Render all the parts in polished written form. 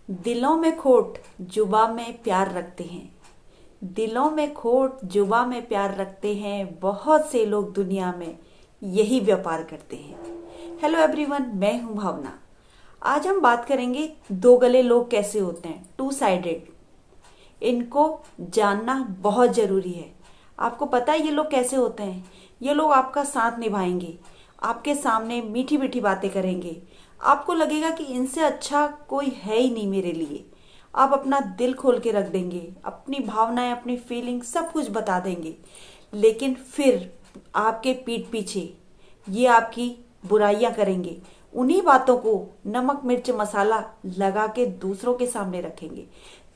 दिलों में खोट जुबा में प्यार रखते हैं। दिलों में खोट जुबा में प्यार रखते हैं। बहुत से लोग दुनिया में यही व्यापार करते हैं। हेलो एवरीवन, मैं हूं भावना। आज हम बात करेंगे दो गले लोग कैसे होते हैं, टू साइडेड। इनको जानना बहुत जरूरी है। आपको पता है ये लोग कैसे होते हैं? ये लोग आपका साथ निभाएंगे, आपके सामने मीठी मीठी बातें करेंगे। आपको लगेगा कि इनसे अच्छा कोई है ही नहीं मेरे लिए। आप अपना दिल खोल के रख देंगे, अपनी भावनाएं, अपनी फीलिंग सब कुछ बता देंगे। लेकिन फिर आपके पीठ पीछे ये आपकी बुराइयां करेंगे। उन्हीं बातों को नमक मिर्च मसाला लगा के दूसरों के सामने रखेंगे।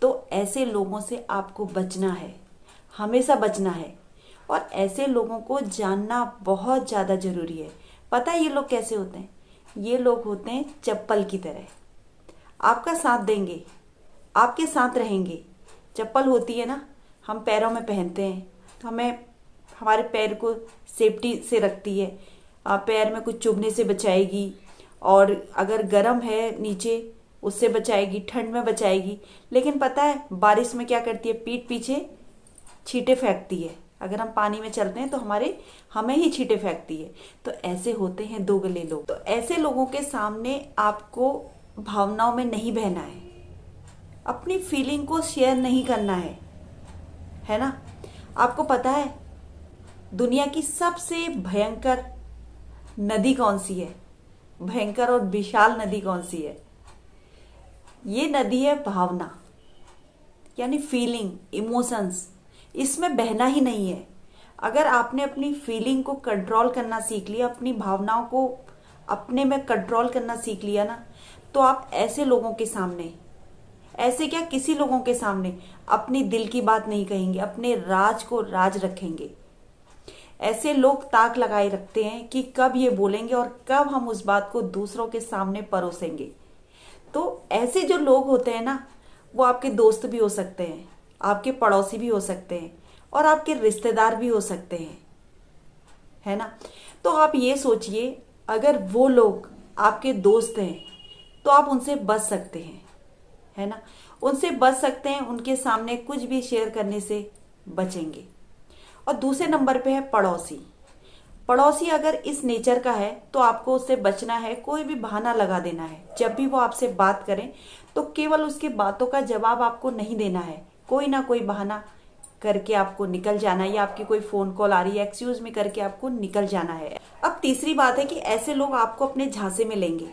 तो ऐसे लोगों से आपको बचना है, हमेशा बचना है। और ऐसे लोगों को जानना बहुत ज़्यादा ज़रूरी है। पता है ये लोग कैसे होते हैं? ये लोग होते हैं चप्पल की तरह। आपका साथ देंगे, आपके साथ रहेंगे। चप्पल होती है ना, हम पैरों में पहनते हैं तो हमें हमारे पैर को सेफ्टी से रखती है। पैर में कुछ चुभने से बचाएगी, और अगर गर्म है नीचे उससे बचाएगी, ठंड में बचाएगी। लेकिन पता है बारिश में क्या करती है? पीठ पीछे छींटे फेंकती है। अगर हम पानी में चलते हैं तो हमें ही छींटे फेंकती है। तो ऐसे होते हैं दो गले लोग। तो ऐसे लोगों के सामने आपको भावनाओं में नहीं बहना है, अपनी फीलिंग को शेयर नहीं करना है ना। आपको पता है दुनिया की सबसे भयंकर नदी कौन सी है? भयंकर और विशाल नदी कौन सी है? ये नदी है भावना, यानी फीलिंग, इमोशंस। इसमें बहना ही नहीं है। अगर आपने अपनी फीलिंग को कंट्रोल करना सीख लिया, अपनी भावनाओं को अपने में कंट्रोल करना सीख लिया ना, तो आप ऐसे लोगों के सामने, ऐसे क्या किसी लोगों के सामने अपनी दिल की बात नहीं कहेंगे, अपने राज को राज रखेंगे। ऐसे लोग ताक लगाए रखते हैं कि कब ये बोलेंगे और कब हम उस बात को दूसरों के सामने परोसेंगे। तो ऐसे जो लोग होते हैं ना, वो आपके दोस्त भी हो सकते हैं, आपके पड़ोसी भी हो सकते हैं, और आपके रिश्तेदार भी हो सकते हैं, है ना। तो आप ये सोचिए, अगर वो लोग आपके दोस्त हैं तो आप उनसे बच सकते हैं, है ना। उनसे बच सकते हैं, उनके सामने कुछ भी शेयर करने से बचेंगे। और दूसरे नंबर पे है पड़ोसी। पड़ोसी अगर इस नेचर का है तो आपको उससे बचना है। कोई भी बहाना लगा देना है। जब भी वो आपसे बात करें तो केवल उसकी बातों का जवाब आपको नहीं देना है। कोई ना कोई बहाना करके आपको निकल जाना है, या आपकी कोई फोन कॉल आ रही है, एक्सक्यूज मी करके आपको निकल जाना है। अब तीसरी बात है कि ऐसे लोग आपको अपने झांसे में लेंगे,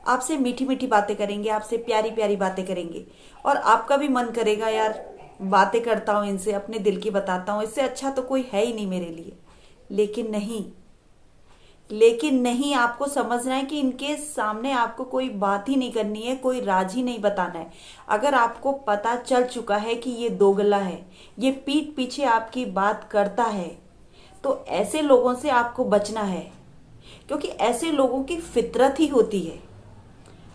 आपसे मीठी मीठी बातें करेंगे, आपसे प्यारी प्यारी बातें करेंगे, और आपका भी मन करेगा यार बातें करता हूं इनसे, अपने दिल की बताता हूं, इससे अच्छा तो कोई है ही नहीं मेरे लिए। लेकिन नहीं, लेकिन नहीं, आपको समझना है कि इनके सामने आपको कोई बात ही नहीं करनी है, कोई राज ही नहीं बताना है। अगर आपको पता चल चुका है कि ये दोगला है, ये पीठ पीछे आपकी बात करता है, तो ऐसे लोगों से आपको बचना है। क्योंकि ऐसे लोगों की फितरत ही होती है।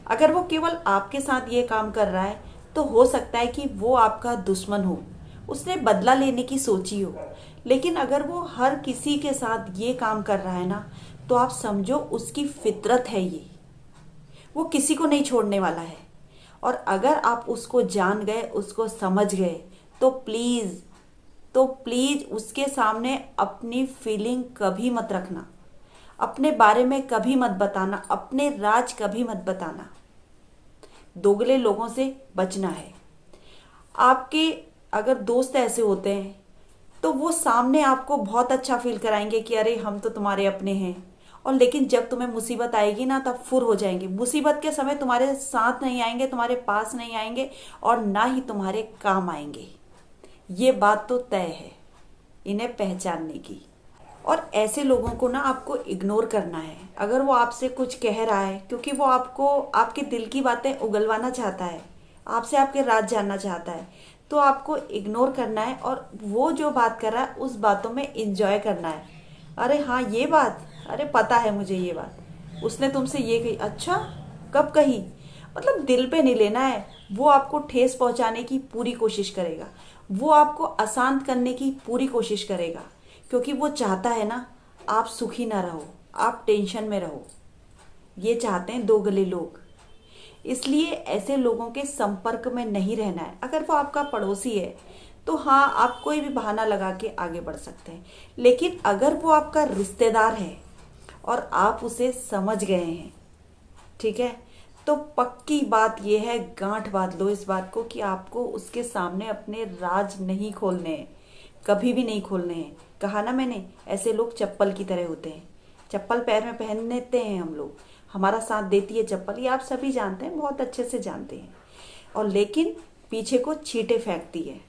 अगर वो केवल आपके साथ ये काम कर रहा है तो हो सकता है कि वो आपका दुश्मन हो, उसने बदला लेने की सोची हो। लेकिन अगर वो हर किसी के साथ ये काम कर रहा है ना, तो आप समझो उसकी फितरत है ये, वो किसी को नहीं छोड़ने वाला है। और अगर आप उसको जान गए, उसको समझ गए, तो प्लीज, तो प्लीज उसके सामने अपनी फीलिंग कभी मत रखना, अपने बारे में कभी मत बताना, अपने राज कभी मत बताना। दोगले लोगों से बचना है। आपके अगर दोस्त ऐसे होते हैं तो वो सामने आपको बहुत अच्छा फील कराएंगे कि अरे हम तो तुम्हारे अपने हैं, और लेकिन जब तुम्हें मुसीबत आएगी ना तब फुर हो जाएंगे। मुसीबत के समय तुम्हारे साथ नहीं आएंगे, तुम्हारे पास नहीं आएंगे, और ना ही तुम्हारे काम आएंगे। ये बात तो तय है इन्हें पहचानने की। और ऐसे लोगों को ना आपको इग्नोर करना है। अगर वो आपसे कुछ कह रहा है क्योंकि वो आपको आपके दिल की बातें उगलवाना चाहता है, आपसे आपके राज जानना चाहता है, तो आपको इग्नोर करना है, और वो जो बात कर रहा है उस बातों में एंजॉय करना है। अरे हाँ ये बात, अरे पता है मुझे ये बात, उसने तुमसे ये कही, अच्छा कब कही, मतलब दिल पे नहीं लेना है। वो आपको ठेस पहुंचाने की पूरी कोशिश करेगा, वो आपको अशांत करने की पूरी कोशिश करेगा, क्योंकि वो चाहता है ना आप सुखी ना रहो, आप टेंशन में रहो। ये चाहते हैं दो गले लोग। इसलिए ऐसे लोगों के संपर्क में नहीं रहना है। अगर वो आपका पड़ोसी है तो हाँ, आप कोई भी बहाना लगा के आगे बढ़ सकते हैं, लेकिन अगर वो आपका रिश्तेदार है और आप उसे समझ गए हैं, ठीक है, तो पक्की बात यह है, गांठ बांध लो इस बात को, कि आपको उसके सामने अपने राज नहीं खोलने हैं, कभी भी नहीं खोलने हैं। कहा ना मैंने, ऐसे लोग चप्पल की तरह होते हैं। चप्पल पैर में पहन लेते हैं हम लोग, हमारा साथ देती है चप्पल, ये आप सभी जानते हैं, बहुत अच्छे से जानते हैं, और लेकिन पीछे को छींटे फेंकती है।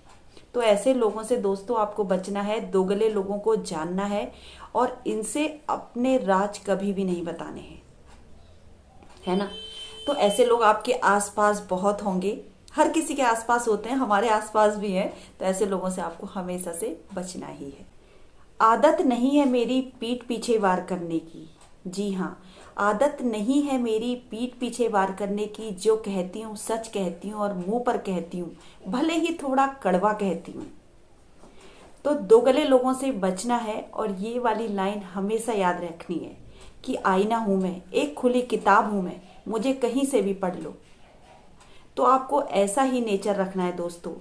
तो ऐसे लोगों से दोस्तों आपको बचना है, दोगले लोगों को जानना है और इनसे अपने राज कभी भी नहीं बताने हैं, है ना। तो ऐसे लोग आपके आसपास बहुत होंगे, हर किसी के आसपास होते हैं, हमारे आसपास भी हैं। तो ऐसे लोगों से आपको हमेशा से बचना ही है। आदत नहीं है मेरी पीठ पीछे वार करने की, जी हाँ, आदत नहीं है मेरी पीठ पीछे वार करने की, जो कहती हूँ सच कहती हूँ और मुंह पर कहती हूँ, भले ही थोड़ा कड़वा कहती हूँ। तो दोगले लोगों से बचना है और ये वाली लाइन हमेशा याद रखनी है कि आईना हूं मैं, एक खुली किताब हूं मैं, मुझे कहीं से भी पढ़ लो। तो आपको ऐसा ही नेचर रखना है दोस्तों।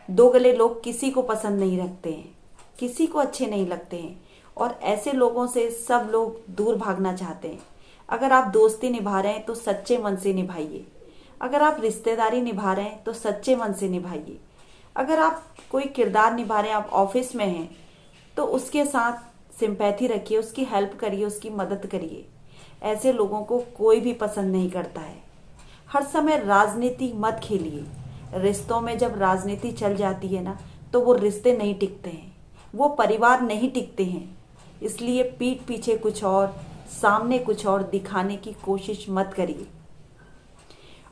दोगले लोग किसी को पसंद नहीं रखते हैं, किसी को अच्छे नहीं लगते हैं, और ऐसे लोगों से सब लोग दूर भागना चाहते हैं। अगर आप दोस्ती निभा रहे हैं तो सच्चे मन से निभाइए, अगर आप रिश्तेदारी निभा रहे हैं तो सच्चे मन से निभाइए, अगर आप कोई किरदार निभा रहे हैं, आप ऑफिस में हैं, तो उसके साथ सिंपैथी रखिए, उसकी हेल्प करिए, उसकी मदद करिए। ऐसे लोगों को कोई भी पसंद नहीं करता है। हर समय राजनीति मत खेलिए। रिश्तों में जब राजनीति चल जाती है ना, तो वो रिश्ते नहीं टिकते हैं, वो परिवार नहीं टिकते हैं। इसलिए पीठ पीछे कुछ और, सामने कुछ और दिखाने की कोशिश मत करिए,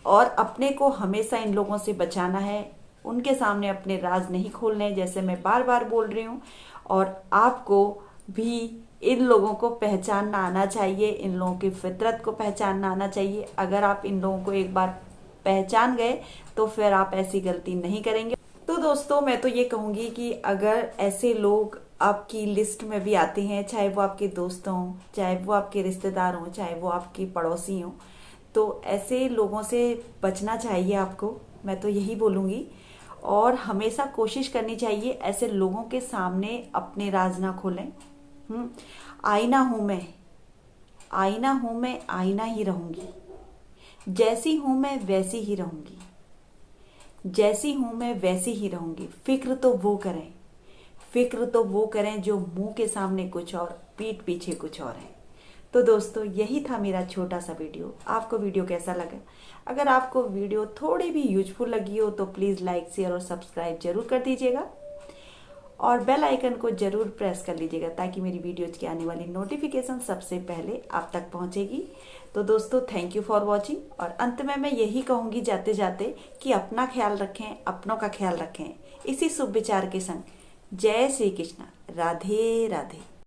और अपने को हमेशा इन लोगों से बचाना है। उनके सामने अपने राज नहीं खोलने हैं, जैसे मैं बार बार बोल रही हूँ। और आपको भी इन लोगों को पहचानना आना चाहिए, इन लोगों की फितरत को पहचानना आना चाहिए। अगर आप इन लोगों को एक बार पहचान गए तो फिर आप ऐसी गलती नहीं करेंगे। तो दोस्तों मैं तो ये कहूँगी कि अगर ऐसे लोग आपकी लिस्ट में भी आते हैं, चाहे वो आपके दोस्त हों, चाहे वो आपके रिश्तेदार हों, चाहे वो आपके पड़ोसी हों, तो ऐसे लोगों से बचना चाहिए आपको, मैं तो यही बोलूँगी। और हमेशा कोशिश करनी चाहिए ऐसे लोगों के सामने अपने राज ना खोलें। आईना हूं मैं, आईना हूं मैं, आईना ही रहूंगी, जैसी हूं मैं वैसी ही रहूंगी, जैसी हूं मैं वैसी ही रहूंगी। फिक्र तो वो करें, फिक्र तो वो करें जो मुंह के सामने कुछ और, पीठ पीछे कुछ और है। तो दोस्तों यही था मेरा छोटा सा वीडियो। आपको वीडियो कैसा लगा? अगर आपको वीडियो थोड़ी भी यूजफुल लगी हो तो प्लीज़ लाइक, शेयर और सब्सक्राइब जरूर कर दीजिएगा, और बेल आइकन को जरूर प्रेस कर लीजिएगा, ताकि मेरी वीडियोज की आने वाली नोटिफिकेशन सबसे पहले आप तक पहुंचेगी। तो दोस्तों थैंक यू फॉर वॉचिंग, और अंत में मैं यही कहूँगी जाते जाते कि अपना ख्याल रखें, अपनों का ख्याल रखें, इसी शुभ विचार के संग जय श्री कृष्णा, राधे राधे।